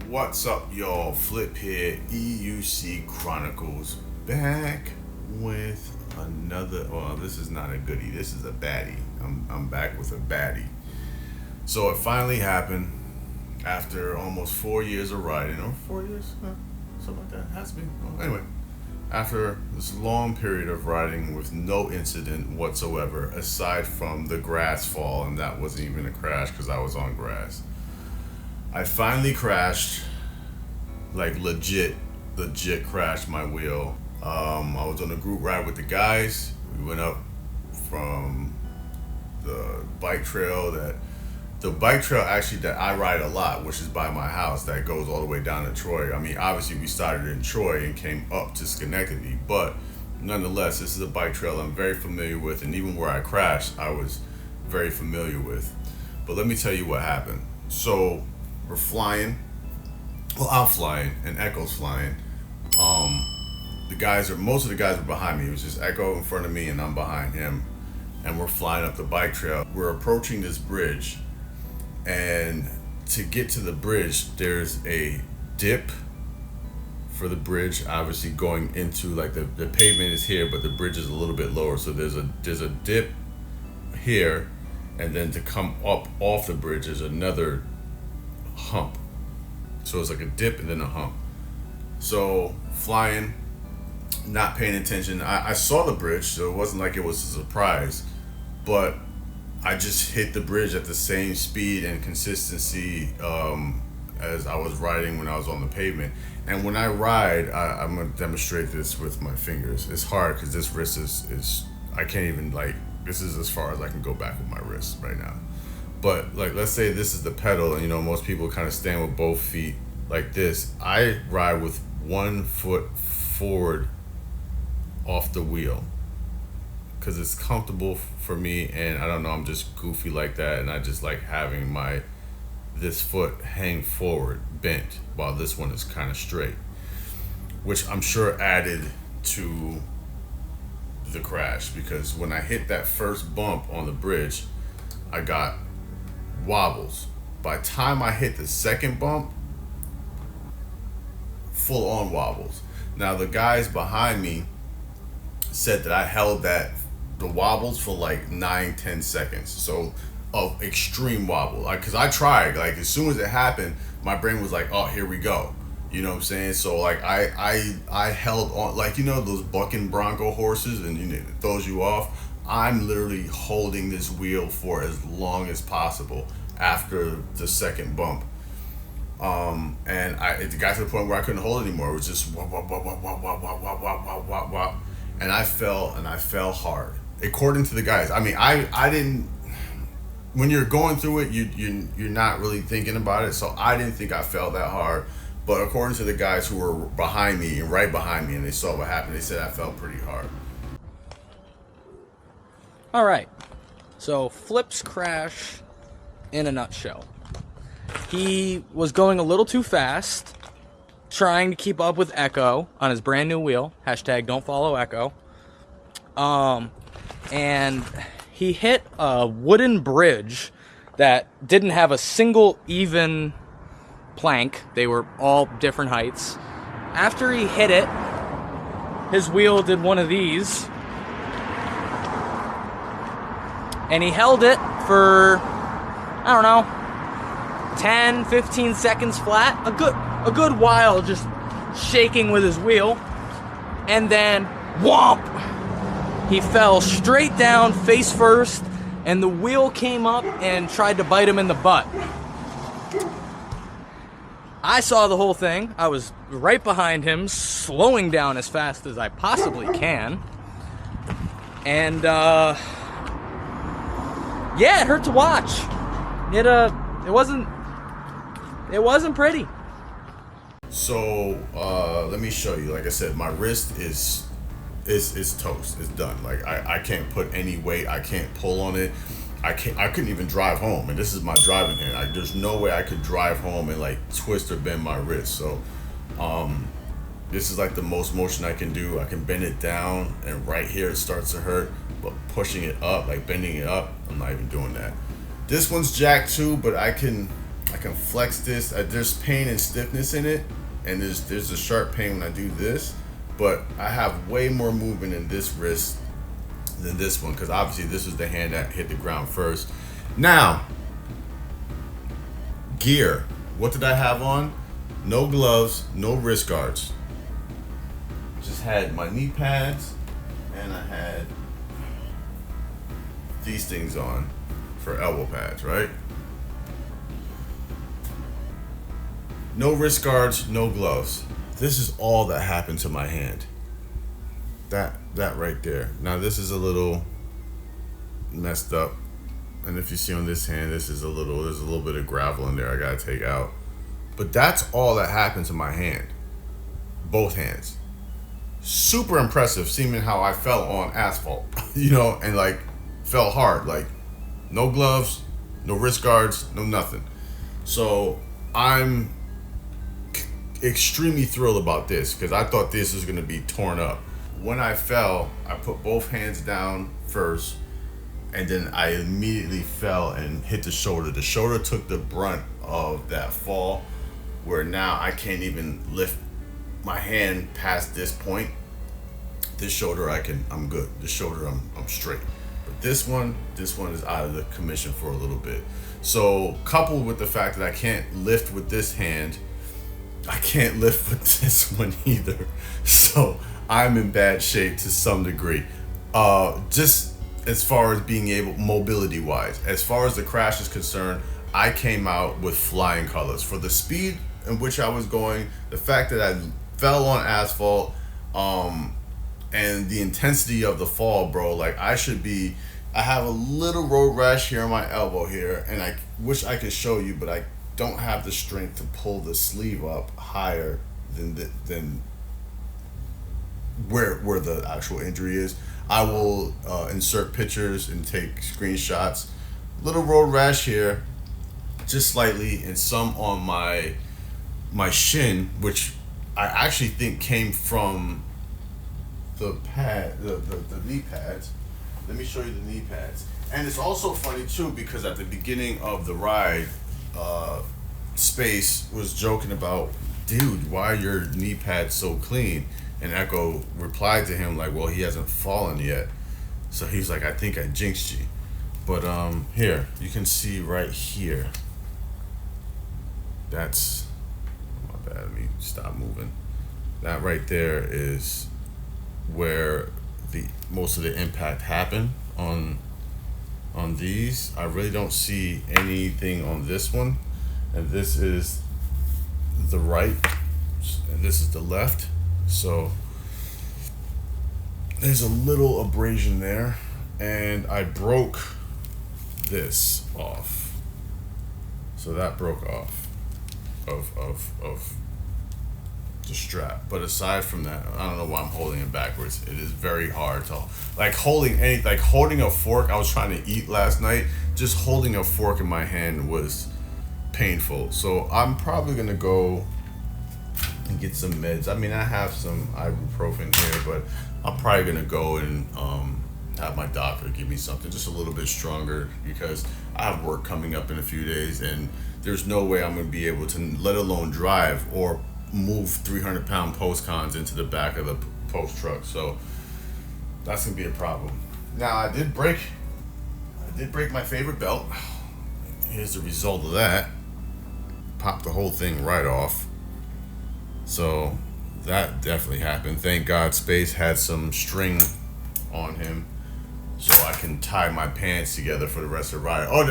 What's up, y'all? Flip here, EUC Chronicles, back with another. Well, this is not a goodie. This is a baddie. I'm back with a baddie. So it finally happened after almost 4 years of riding, or 4 years, something like that. Has to be. Well, anyway, after this long period of riding with no incident whatsoever, aside from the grass fall, and that wasn't even a crash because I was on grass. I finally crashed, like legit crashed my wheel. I was on a group ride with the guys. We went up from the bike trail actually that I ride a lot, which is by my house, that goes all the way down to Troy. I mean, obviously we started in Troy and came up to Schenectady, but nonetheless, this is a bike trail I'm very familiar with, and even where I crashed, I was very familiar with. But let me tell you what happened. So we're flying. Well, I'm flying and Echo's flying. Most of the guys are behind me. It was just Echo in front of me and I'm behind him. And we're flying up the bike trail. We're approaching this bridge. And to get to the bridge, there's a dip for the bridge, obviously going into, like, the pavement is here, but the bridge is a little bit lower. So there's a dip here, and then to come up off the bridge is another hump. So it's like a dip and then a hump. So flying, not paying attention. I saw the bridge, so it wasn't like it was a surprise, but I just hit the bridge at the same speed and consistency as I was riding when I was on the pavement. And when I ride, I'm gonna demonstrate this with my fingers. It's hard because this wrist is I can't even, like, this is as far as I can go back with my wrist right now. But, like, let's say this is the pedal, and most people kind of stand with both feet like this. I ride with 1 foot forward off the wheel because it's comfortable for me, and I don't know, I'm just goofy like that, and I just like having this foot hang forward, bent, while this one is kind of straight, which I'm sure added to the crash, because when I hit that first bump on the bridge, I got wobbles. By the time I hit the second bump, full on wobbles. Now the guys behind me said that I held the wobbles for like 9-10 seconds, so of extreme wobble. Like, cause I tried, like, as soon as it happened, my brain was like, oh, here we go. You know what I'm saying? So, like, I held on, like, those bucking bronco horses, and it throws you off. I'm literally holding this wheel for as long as possible after the second bump. And it got to the point where I couldn't hold it anymore. It was just wah, wah, wah, wah, wah, wah, wah, wah, wah, wah, wah. And I fell hard. According to the guys. I mean, I didn't, when you're going through it, you're not really thinking about it. So I didn't think I fell that hard. But according to the guys who were behind me and right behind me, and they saw what happened, they said I fell pretty hard. All right, so Flip's crash in a nutshell. He was going a little too fast, trying to keep up with Echo on his brand new wheel. Hashtag don't follow Echo. And he hit a wooden bridge that didn't have a single even plank. They were all different heights. After he hit it, his wheel did one of these. And he held it for, I don't know, 10, 15 seconds flat. A good while just shaking with his wheel. And then, whomp! He fell straight down, face first, and the wheel came up and tried to bite him in the butt. I saw the whole thing. I was right behind him, slowing down as fast as I possibly can. And, yeah, it hurt to watch. It wasn't pretty. So let me show you. Like I said, my wrist is toast. It's done. Like, I can't put any weight. I can't pull on it. I couldn't even drive home, and this is my driving hand. There's no way I could drive home and, like, twist or bend my wrist. So this is like the most motion I can do. I can bend it down, and right here it starts to hurt, but pushing it up, like bending it up, I'm not even doing that. This one's jacked too, but I can I can flex this. There's pain and stiffness in it, and there's a sharp pain when I do this, but I have way more movement in this wrist than this one, because obviously this was the hand that hit the ground first. Now, gear. What did I have on? No gloves, no wrist guards. Just had my knee pads, and I had these things on for elbow pads, right? No wrist guards, no gloves. This is all that happened to my hand. That right there. Now this is a little messed up. And if you see on this hand, there's a little bit of gravel in there I gotta take out. But that's all that happened to my hand. Both hands. Super impressive seeing how I fell on asphalt, and like fell hard. Like no gloves, no wrist guards, no nothing. So I'm extremely thrilled about this because I thought this was gonna be torn up. When I fell, I put both hands down first, and then I immediately fell and hit the shoulder. The shoulder took the brunt of that fall, where now I can't even lift my hand past this point. This shoulder I'm good. This shoulder I'm straight. But this one is out of the commission for a little bit. So coupled with the fact that I can't lift with this hand, I can't lift with this one either. So I'm in bad shape to some degree. Just as far as being able, mobility wise, as far as the crash is concerned, I came out with flying colors. For the speed in which I was going, the fact that I fell on asphalt, and the intensity of the fall, bro, like I have a little road rash here on my elbow here, and I wish I could show you, but I don't have the strength to pull the sleeve up higher than where the actual injury is. I will insert pictures and take screenshots. Little road rash here, just slightly, and some on my shin, which I actually think came from the knee pads. Let me show you the knee pads. And it's also funny too because at the beginning of the ride, Space was joking about, dude, why are your knee pads so clean? And Echo replied to him like, well, he hasn't fallen yet. So he's like, I think I jinxed you. But here, you can see right here. That's, my bad, let me stop moving. That right there is where most of the impact happened on these. I really don't see anything on this one. And this is the right, and this is the left. So there's a little abrasion there, and I broke this off. So that broke off of the strap. But aside from that, I don't know why I'm holding it backwards. It is very hard to holding a fork. I was trying to eat last night. Just holding a fork in my hand was painful. So I'm probably gonna go and get some meds. I mean, I have some ibuprofen here, but I'm probably gonna go and have my doctor give me something just a little bit stronger because I have work coming up in a few days, and there's no way I'm gonna be able to, let alone drive or move 300-pound post-cons into the back of the post truck. So that's gonna be a problem. Now I did break my favorite belt. Here's the result of that. Popped the whole thing right off. So that definitely happened. Thank God Space had some string on him so I can tie my pants together for the rest of the ride. Oh,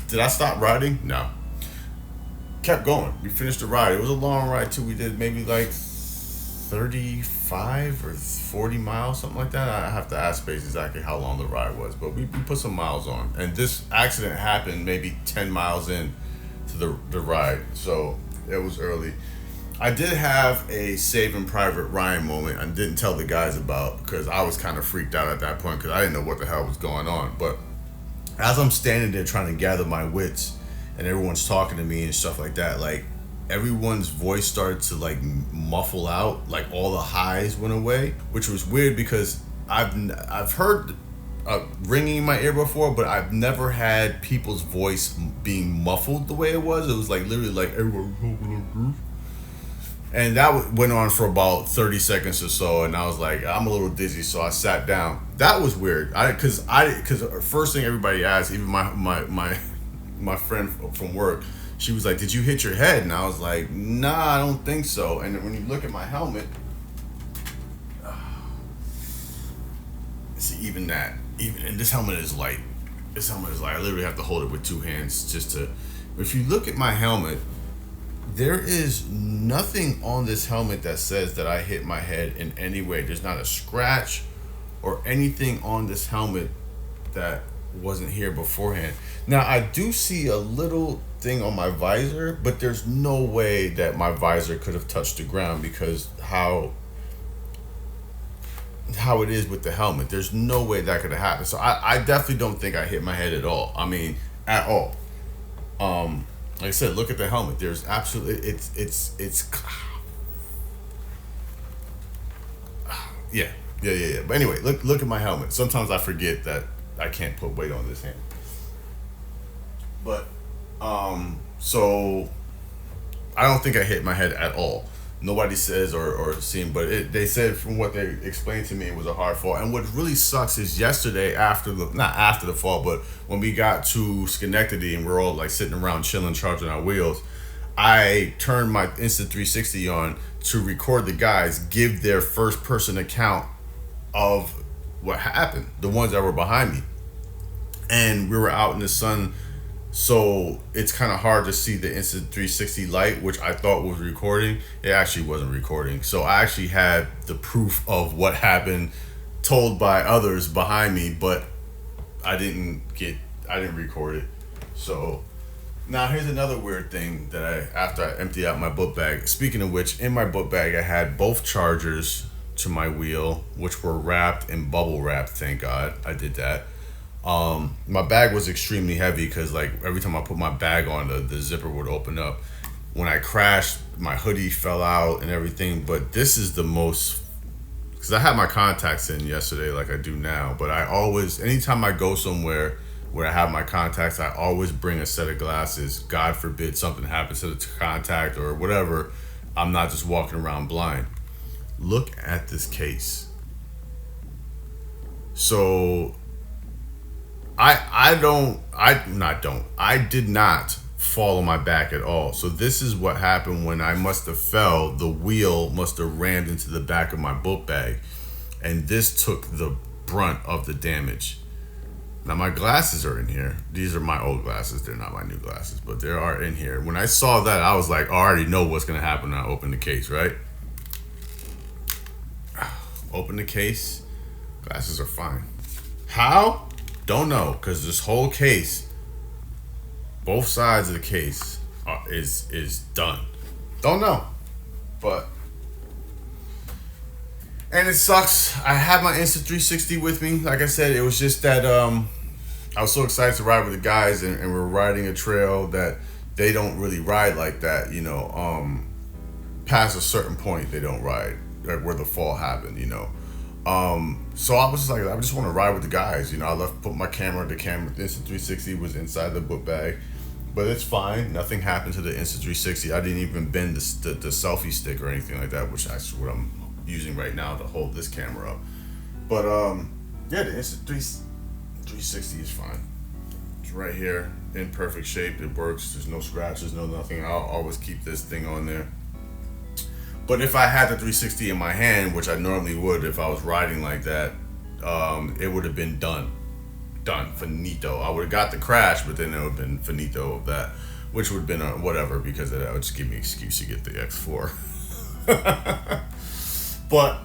did I stop riding? No. Kept going. We finished the ride. It was a long ride too. We did maybe like 35 or 40 miles, something like that. I have to ask Space exactly how long the ride was, but we put some miles on. And this accident happened maybe 10 miles in to the ride, so it was early. I did have a Saving Private Ryan moment I didn't tell the guys about because I was kind of freaked out at that point because I didn't know what the hell was going on. But as I'm standing there trying to gather my wits and everyone's talking to me and stuff like that, like everyone's voice started to like muffle out, like all the highs went away, which was weird because I've heard ringing in my ear before, but I've never had people's voice being muffled the way it was. It was like literally like everyone. And that went on for about 30 seconds or so, and I was like, I'm a little dizzy, so I sat down. That was weird. Because first thing everybody asked, even my friend from work, she was like, "Did you hit your head?" And I was like, "Nah, I don't think so." And when you look at my helmet, see, even and this helmet is light. This helmet is light. I literally have to hold it with two hands just to. If you look at my helmet, there is nothing on this helmet that says that I hit my head in any way. There's not a scratch or anything on this helmet that wasn't here beforehand. Now, I do see a little thing on my visor, but there's no way that my visor could have touched the ground because how it is with the helmet. There's no way that could have happened. So I definitely don't think I hit my head at all. I mean, at all. Like I said, look at the helmet. There's absolutely it's yeah. But anyway, look at my helmet. Sometimes I forget that I can't put weight on this hand. But so I don't think I hit my head at all. Nobody says or seen, but they said from what they explained to me, it was a hard fall. And what really sucks is yesterday not after the fall, but when we got to Schenectady and we're all like sitting around chilling, charging our wheels, I turned my Insta360 on to record the guys give their first person account of what happened, the ones that were behind me. And we were out in the sun, so it's kind of hard to see the Insta360 light, which I thought was recording. It actually wasn't recording. So I actually had the proof of what happened told by others behind me, but I didn't record it. So now here's another weird thing that after I emptied out my book bag. Speaking of which, in my book bag I had both chargers to my wheel, which were wrapped in bubble wrap. Thank God I did that. My bag was extremely heavy because like every time I put my bag on, the zipper would open up. When I crashed, my hoodie fell out and everything. But this is the most, because I had my contacts in yesterday like I do now. But I always, anytime I go somewhere where I have my contacts, I always bring a set of glasses. God forbid something happens to the contact or whatever, I'm not just walking around blind. Look at this case. So I did not fall on my back at all. So this is what happened when I must have fell. The wheel must have rammed into the back of my book bag, and this took the brunt of the damage. Now my glasses are in here. These are my old glasses. They're not my new glasses, but they are in here. When I saw that, I was like, oh, I already know what's gonna happen when I open the case, right? Open the case. Glasses are fine. How? Don't know, because this whole case, both sides of the case is done. Don't know, but, and it sucks. I have my Insta360 with me. Like I said, it was just that I was so excited to ride with the guys, and we're riding a trail that they don't really ride like that, you know. Past a certain point, they don't ride, like where the fall happened, you know. So I was just like, I just want to ride with the guys, you know. I put my camera, the Insta360 was inside the book bag, but it's fine. Nothing happened to the Insta360. I didn't even bend the selfie stick or anything like that, which is actually what I'm using right now to hold this camera up. But yeah, the Insta360 is fine. It's right here in perfect shape. It works. There's no scratches, no nothing. I'll always keep this thing on there. But if I had the 360 in my hand, which I normally would if I was riding like that, it would have been done, finito. I would have got the crash, but then it would have been finito of that, which would have been whatever, because that would just give me an excuse to get the X4. But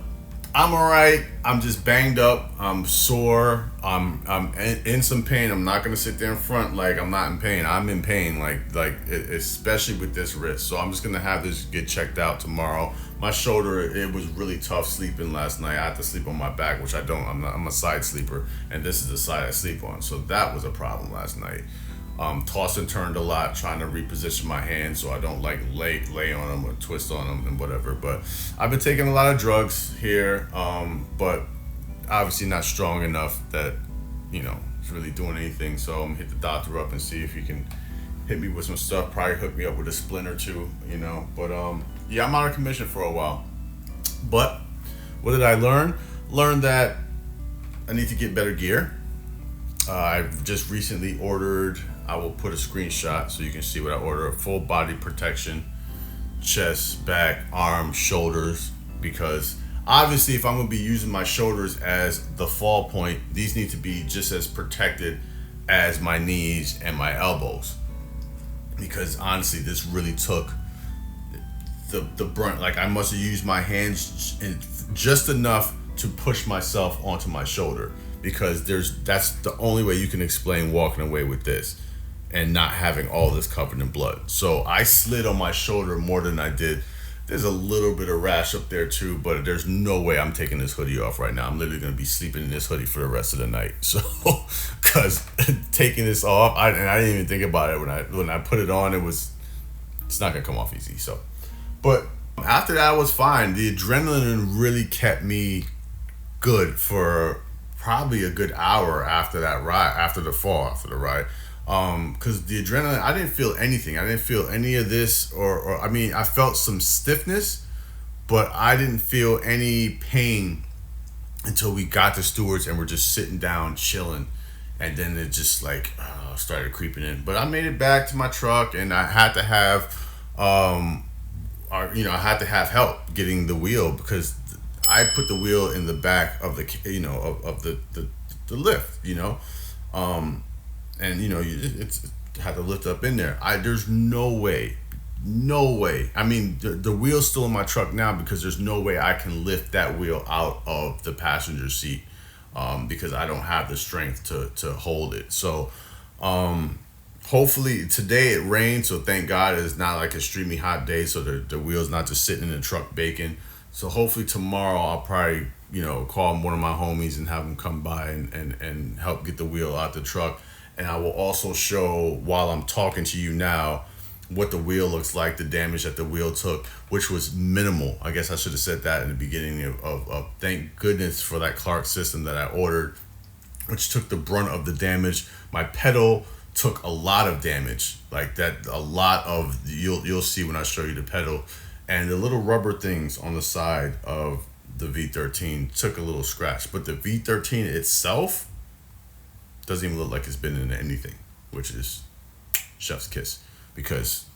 I'm alright. I'm just banged up. I'm sore. I'm in some pain. I'm not gonna sit there in front like I'm not in pain. I'm in pain, especially with this wrist. So I'm just gonna have this get checked out tomorrow. My shoulder, it was really tough sleeping last night. I had to sleep on my back, which I don't. I'm a side sleeper, and this is the side I sleep on. So that was a problem last night. Tossed and turned a lot, trying to reposition my hands so I don't like lay on them or twist on them and whatever. But I've been taking a lot of drugs here, but obviously not strong enough that it's really doing anything. So I'm gonna hit the doctor up and see if he can hit me with some stuff. Probably hook me up with a splint or two. But yeah, I'm out of commission for a while. But what did I learn? Learned that I need to get better gear. I've just recently ordered. I will put a screenshot so you can see what I ordered. Full body protection, chest, back, arms, shoulders. Because obviously, if I'm going to be using my shoulders as the fall point, these need to be just as protected as my knees and my elbows. Because honestly, this really took the brunt. Like, I must have used my hands just enough to push myself onto my shoulder. Because that's the only way you can explain walking away with this and not having all this covered in blood. So I slid on my shoulder more than I did. There's a little bit of rash up there too, but there's no way I'm taking this hoodie off right now. I'm literally going to be sleeping in this hoodie for the rest of the night. So, because taking this off, I didn't even think about it when I put it on. It's not going to come off easy. So, but after that, I was fine. The adrenaline really kept me good for probably a good hour after that ride, after the ride. Because the adrenaline, I didn't feel anything. I didn't feel any of this, or I mean, I felt some stiffness, but I didn't feel any pain until we got to Stewart's and we're just sitting down, chilling, and then it just started creeping in. But I made it back to my truck, and I had to have, I had to have help getting the wheel because I put the wheel in the back of the, of the lift, and it's had to lift up in there. There's no way. I mean, the wheel's still in my truck now because there's no way I can lift that wheel out of the passenger seat because I don't have the strength to hold it. So, hopefully today it rained, so thank God it's not like a extremely hot day, so the wheel's not just sitting in the truck baking. So hopefully tomorrow I'll probably, call one of my homies and have them come by and help get the wheel out the truck. And I will also show, while I'm talking to you now, what the wheel looks like, the damage that the wheel took, which was minimal. I guess I should have said that in the beginning of thank goodness for that Clark system that I ordered, which took the brunt of the damage. My pedal took a lot of damage, like that, a lot of, you'll see when I show you the pedal. And the little rubber things on the side of the V13 took a little scratch. But the V13 itself doesn't even look like it's been into anything, which is chef's kiss. Because,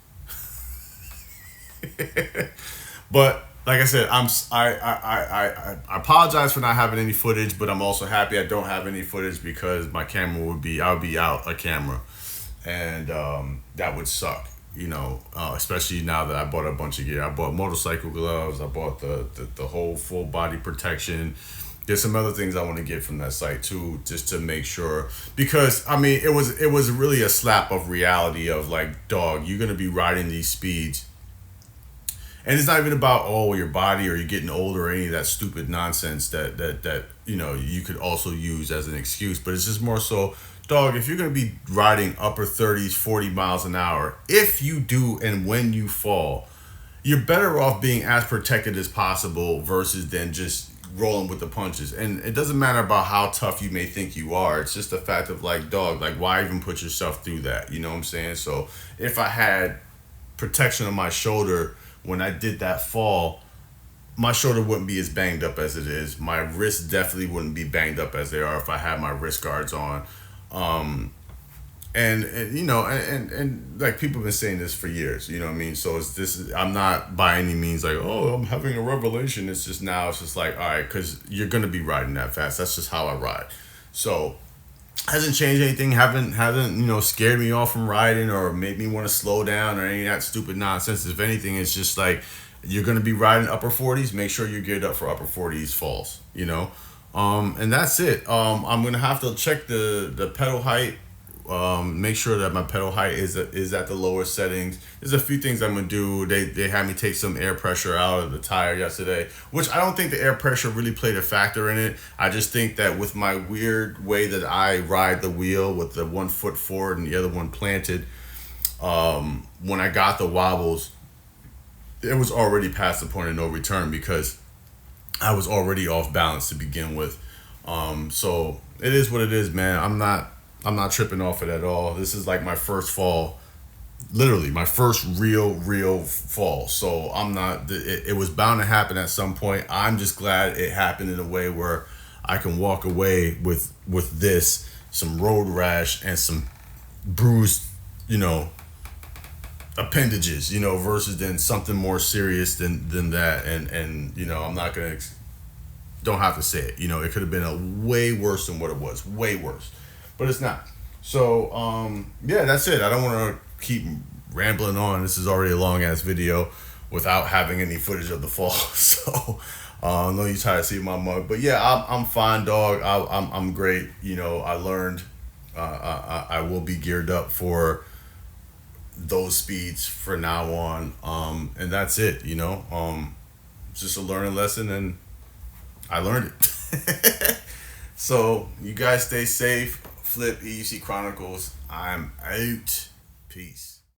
but like I said, I apologize for not having any footage, but I'm also happy I don't have any footage because my camera would be out a camera, and that would suck. Especially now that I bought a bunch of gear. I bought motorcycle gloves. I bought the whole full body protection. There's some other things I want to get from that site too, just to make sure. Because I mean, it was really a slap of reality of like, dog, you're gonna be riding these speeds, and it's not even about your body or you're getting older or any of that stupid nonsense that you could also use as an excuse. But it's just more so, dog, if you're going to be riding upper 30s, 40 miles an hour, if you do and when you fall, you're better off being as protected as possible versus than just rolling with the punches. And it doesn't matter about how tough you may think you are. It's just the fact of like, dog, like, why even put yourself through that? You know what I'm saying? So if I had protection on my shoulder when I did that fall, my shoulder wouldn't be as banged up as it is. My wrists definitely wouldn't be banged up as they are if I had my wrist guards on. And like, people have been saying this for years, you know what I mean? So I'm not by any means like, oh, I'm having a revelation. It's just like, all right, because you're going to be riding that fast. That's just how I ride. So hasn't changed anything. Haven't scared me off from riding or made me want to slow down or any of that stupid nonsense. If anything, it's just like, you're going to be riding upper 40s. Make sure you're geared up for upper 40s falls, and that's it. I'm going to have to check the pedal height. Make sure that my pedal height is at the lower settings. There's a few things I'm gonna do. They had me take some air pressure out of the tire yesterday, which I don't think the air pressure really played a factor in it. I just think that with my weird way that I ride the wheel with the 1 foot forward and the other one planted, when I got the wobbles, it was already past the point of no return because I was already off balance to begin with. So it is what it is, man. I'm not tripping off it at all. This is like my first fall, literally my first real fall. So I'm not. It was bound to happen at some point. I'm just glad it happened in a way where I can walk away with this, some road rash and some bruised, you know, appendages, you know, versus than something more serious than that. And you know, I'm not gonna don't have to say it. You know, it could have been a way worse than what it was, way worse, but it's not. So yeah, that's it. I don't want to keep rambling on. This is already a long ass video without having any footage of the fall. So I know you're tired of seeing my mug, but yeah, I'm fine, dog. I'm great. You know, I learned. I will be geared up for those speeds for now on. And that's it. You know, it's just a learning lesson, and I learned it. So you guys stay safe. Flip EUC Chronicles. I'm out. Peace.